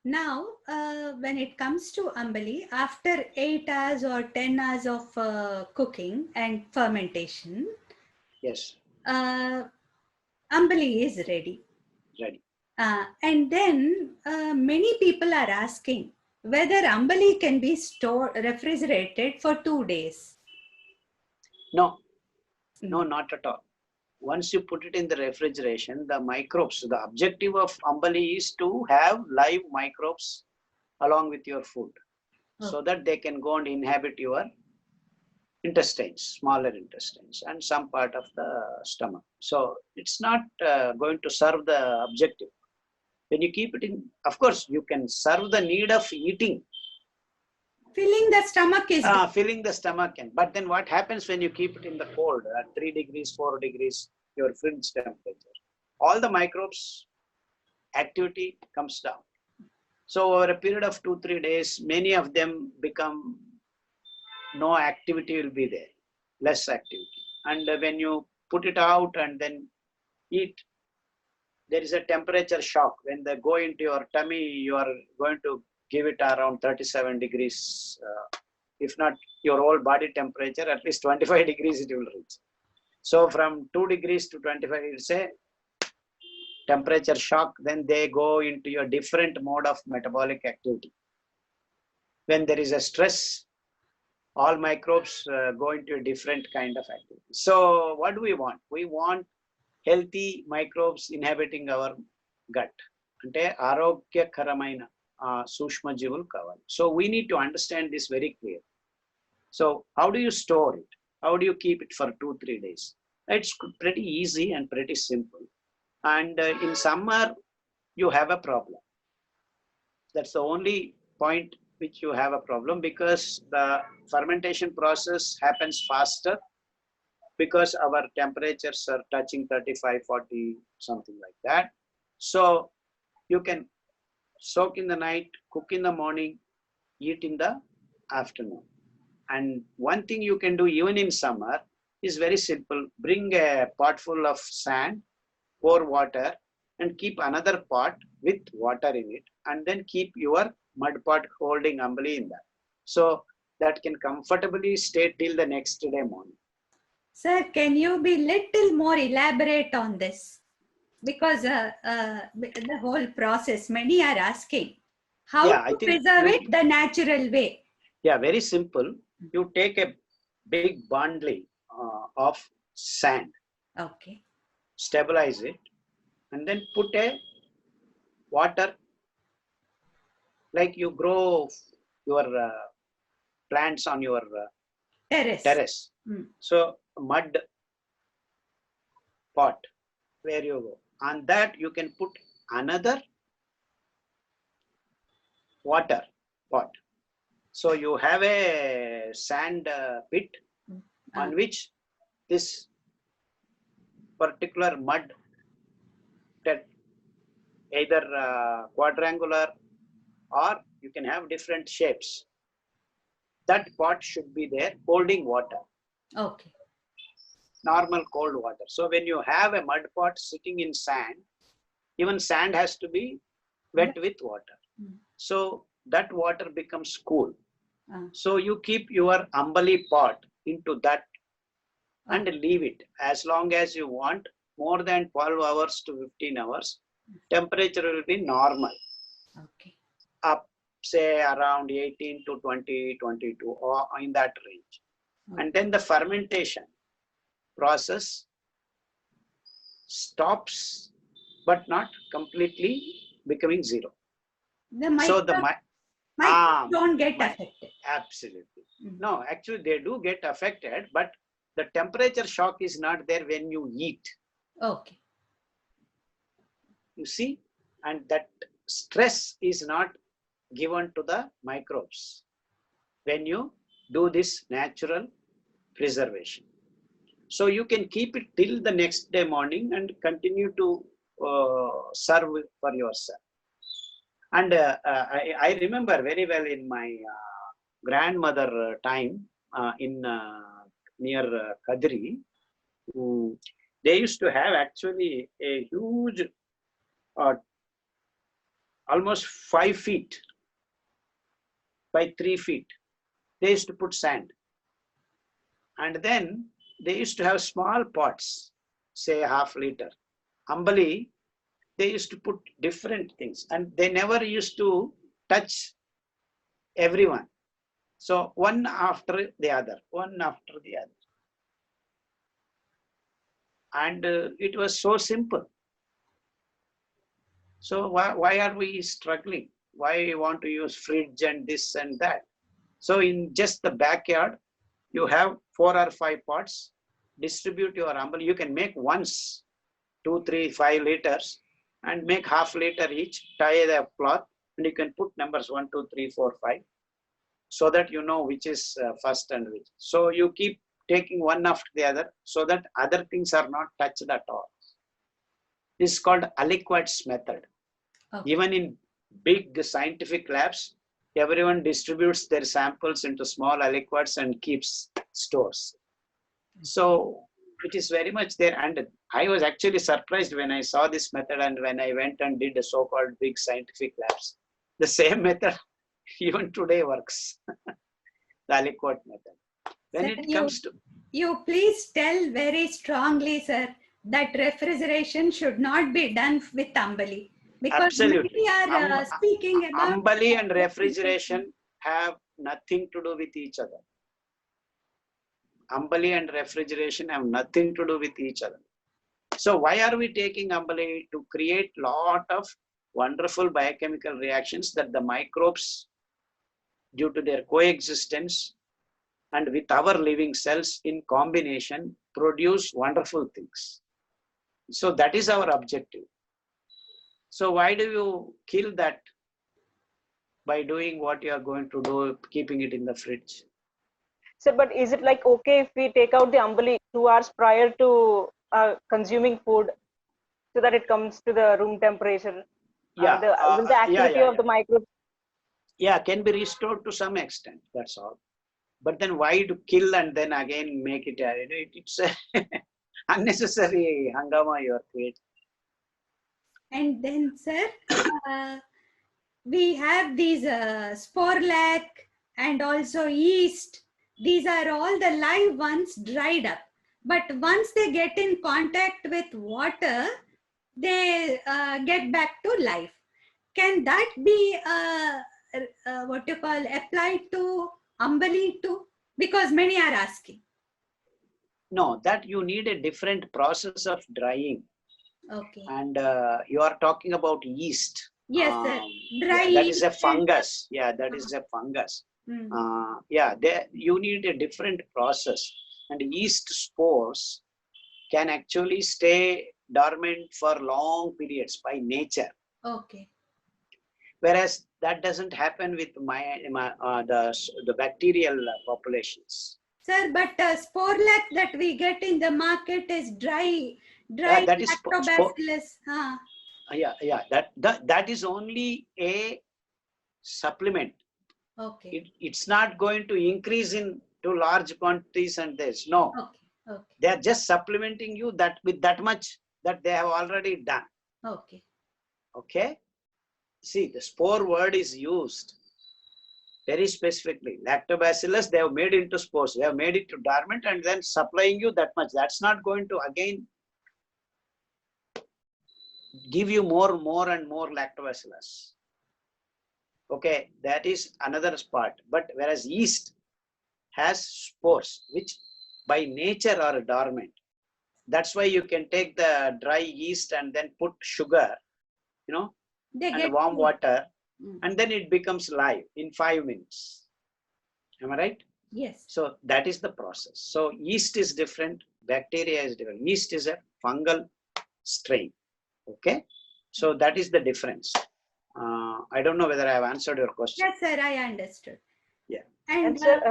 Now, when it comes to Ambali, after 8 hours or 10 hours of cooking and fermentation, Yes. Ambali is ready. Ready. And then many people are asking whether Ambali can be stored, refrigerated for 2 days. No, no, not at all. Once you put it in the refrigeration, the microbes, the objective of Ambali is to have live microbes along with your food, so that they can go and inhabit your intestines, smaller intestines, and some part of the stomach. So it's not going to serve the objective. When you keep it in, of course, you can serve the need of eating. Filling the stomach is filling the stomach, but then what happens when you keep it in the cold at 3 degrees, 4 degrees, your fridge temperature? All the microbes activity comes down. So over a period of 2-3 days, many of them become no activity will be there, less activity. And when you put it out and then eat, there is a temperature shock. When they go into your tummy, you are going to give it around 37 degrees. If not your whole body temperature, at least 25 degrees it will reach. So from 2 degrees to 25, it's a temperature shock. Then they go into a different mode of metabolic activity. When there is a stress, all microbes go into a different kind of activity. So what do we want? We want healthy microbes inhabiting our gut. Ante ఆరోగ్యకరమైన సూక్ష్మ జీవులు కావాలి. So we need to understand this very clear. So how do you store it? How do you keep it for 2-3 days? It's pretty easy and pretty simple. And in summer, you have a problem. That's the only point which you have a problem, because the fermentation process happens faster, because our temperatures are touching 35, 40, something like that. So you can soak in the night, cook in the morning, eat in the afternoon. And one thing you can do even in summer is very simple. Bring a pot full of sand, pour water, and keep another pot with water in it, and then keep your mud pot holding Ambali in that. So that can comfortably stay till the next day morning. Sir, can you be little more elaborate on this? Because the whole process, many are asking how to preserve it the natural way. Yeah, very simple. You take a big bundle of sand. Okay. Stabilize it, and then put a water, like you grow your plants on your terrace. So mud pot where you go. On that you can put another water pot. So you have a sand pit on which this particular mud, that either quadrangular, or you can have different shapes. That pot should be there holding water. Okay. Normal cold water. So when you have a mud pot sitting in sand, even sand has to be wet with water. So that water becomes cool. So you keep your Ambali pot into that and leave it as long as you want. More than 12 hours to 15 hours, temperature will be normal. Okay. Up, say around 18 to 20, 22, or in that range. And then the fermentation process stops, but not completely becoming zero. So the microbes don't get affected. Absolutely. No, actually they do get affected, but the temperature shock is not there when you eat. Okay. You see, and that stress is not given to the microbes when you do this natural preservation. So you can keep it till the next day morning and continue to serve for yourself. And I remember very well in my grandmother time in near Kadri, they used to have actually a huge almost 5 feet by 3 feet. They used to put sand. And then they used to have small pots, say ½ liter. Ambali, they used to put different things, and they never used to touch everyone. So one after the other, one after the other. And it was so simple. So why are we struggling? Why we want to use fridge and this and that? So in just the backyard, you have 4 or 5 pots, distribute your Ambali. You can make once 2, 3, 5 liters and make ½ liter each, tie the cloth, and you can put numbers 1, 2, 3, 4, 5, so that you know which is first and which. So you keep taking one after the other so that other things are not touched at all. This is called aliquots method. Okay. Even in big scientific labs, everyone distributes their samples into small aliquots and keeps stores. So it is very much there. And I was actually surprised when I saw this method, and when I went and did the so-called big scientific labs, the same method even today works. The aliquot method. When it comes to... You please tell very strongly, sir, that refrigeration should not be done with Ambali. Because absolutely. We are speaking about... Ambali and refrigeration have nothing to do with each other. Ambali and refrigeration have nothing to do with each other. So why are we taking Ambali? To create lot of wonderful biochemical reactions that the microbes, due to their coexistence and with our living cells in combination, produce wonderful things. So that is our objective. So why do you kill that by doing what you are going to do, keeping it in the fridge? So, but is it like okay if we take out the Ambali 2 hours prior to consuming food, so that it comes to the room temperature? Yeah. Will the activity of the microbes? Yeah, can be restored to some extent. That's all. But then why to kill and then again make it? It's unnecessary hangama you are creating. And then, sir, we have these sporlac and also yeast. These are all the live ones dried up. But once they get in contact with water, they get back to life. Can that be what you call applied to Ambali too? Because many are asking. No, that you need a different process of drying. Okay. And you are talking about yeast. Yes, sir. Dry yeast. That is a fungus. Yeah, that is a fungus. You need a different process. And yeast spores can actually stay dormant for long periods by nature. Okay. Whereas that doesn't happen with the bacterial populations. Sir, but sporlac that we get in the market is dry that is lactobacillus. That is only a supplement. Okay. It's not going to increase in to large quantities and this. No. Okay. They are just supplementing you that with that much that they have already done. Okay. Okay. See, the spore word is used very specifically. Lactobacillus, they have made into spores. They have made it to dormant and then supplying you that much. That's not going to again give you more and more lactobacillus. Okay, that is another part. But whereas yeast has spores, which by nature are dormant. That's why you can take the dry yeast and then put sugar, and warm water, and then it becomes live in 5 minutes. Am I right? Yes. So that is the process. So yeast is different, bacteria is different. Yeast is a fungal strain. Okay. So that is the difference. I don't know whether I have answered your question. Yes, sir, I understood. Yeah. And sir,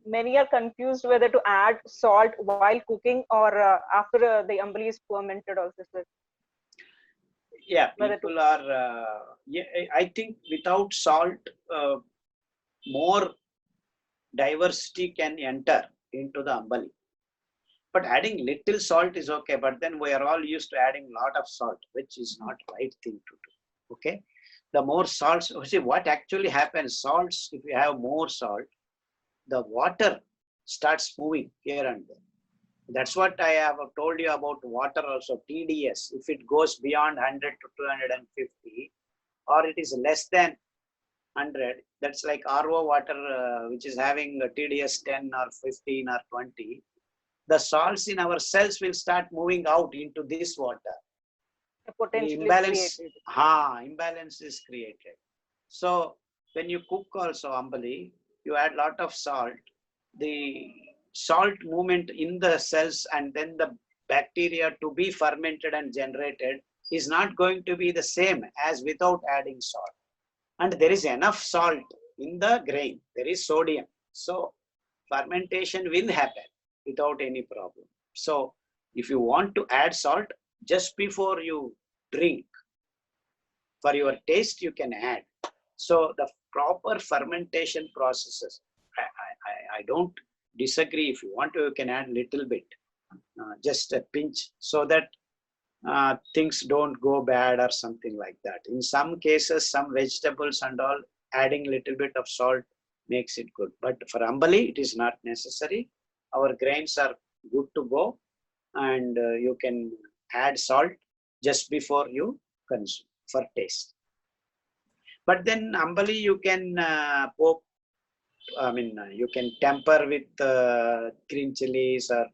many are confused whether to add salt while cooking or after the Ambali is fermented also, sir. Yeah, people are, I think without salt, more diversity can enter into the Ambali. But adding little salt is okay, but then we are all used to adding a lot of salt, which is not the right thing to do. Okay. the more salts, see what actually happens, salts, if you have more salt, the water starts moving here and there. That's what I have told you about water also, TDS. If it goes beyond 100 to 250, or it is less than 100, that's like RO water, which is having a TDS 10 or 15 or 20. The salts in our cells will start moving out into this water. The imbalance is created. So when you cook also Ambali, you add lot of salt. The salt movement in the cells and then the bacteria to be fermented and generated is not going to be the same as without adding salt. And there is enough salt in the grain. There is sodium. So fermentation will happen without any problem. So if you want to add salt, just before you drink, for your taste, you can add. So the proper fermentation processes, I don't disagree. If you want to, you can add little bit, just a pinch, so that things don't go bad or something like that. In some cases, some vegetables and all, adding little bit of salt makes it good. But for Ambali, it is not necessary. Our grains are good to go, and you can add salt just before you consume for taste. But then Ambali you can poke, you can temper with green chilies or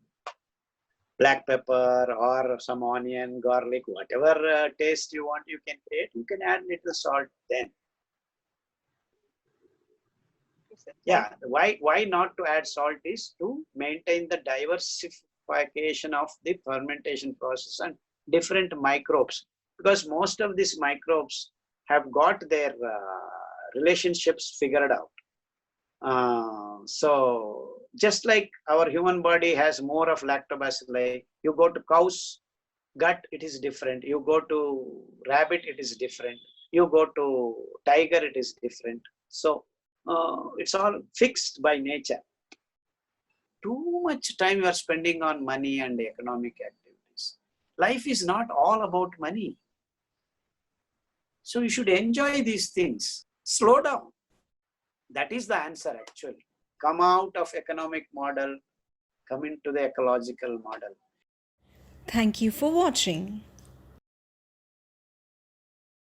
black pepper or some onion, garlic, whatever taste you want, you can create. You can add little salt then. Yeah, why not to add salt is to maintain the diversification of the fermentation process and different microbes, because most of these microbes have got their relationships figured out. So just like our human body has more of lactobacilli, you go to cow's gut, it is different. You go to rabbit, it is different. You go to tiger, it is different. So it's all fixed by nature. Too much time you are spending on money and economic activities. Life is not all about money. So you should enjoy these things. Slow down. That is the answer actually. Come out of economic model, come into the ecological model. Thank you for watching.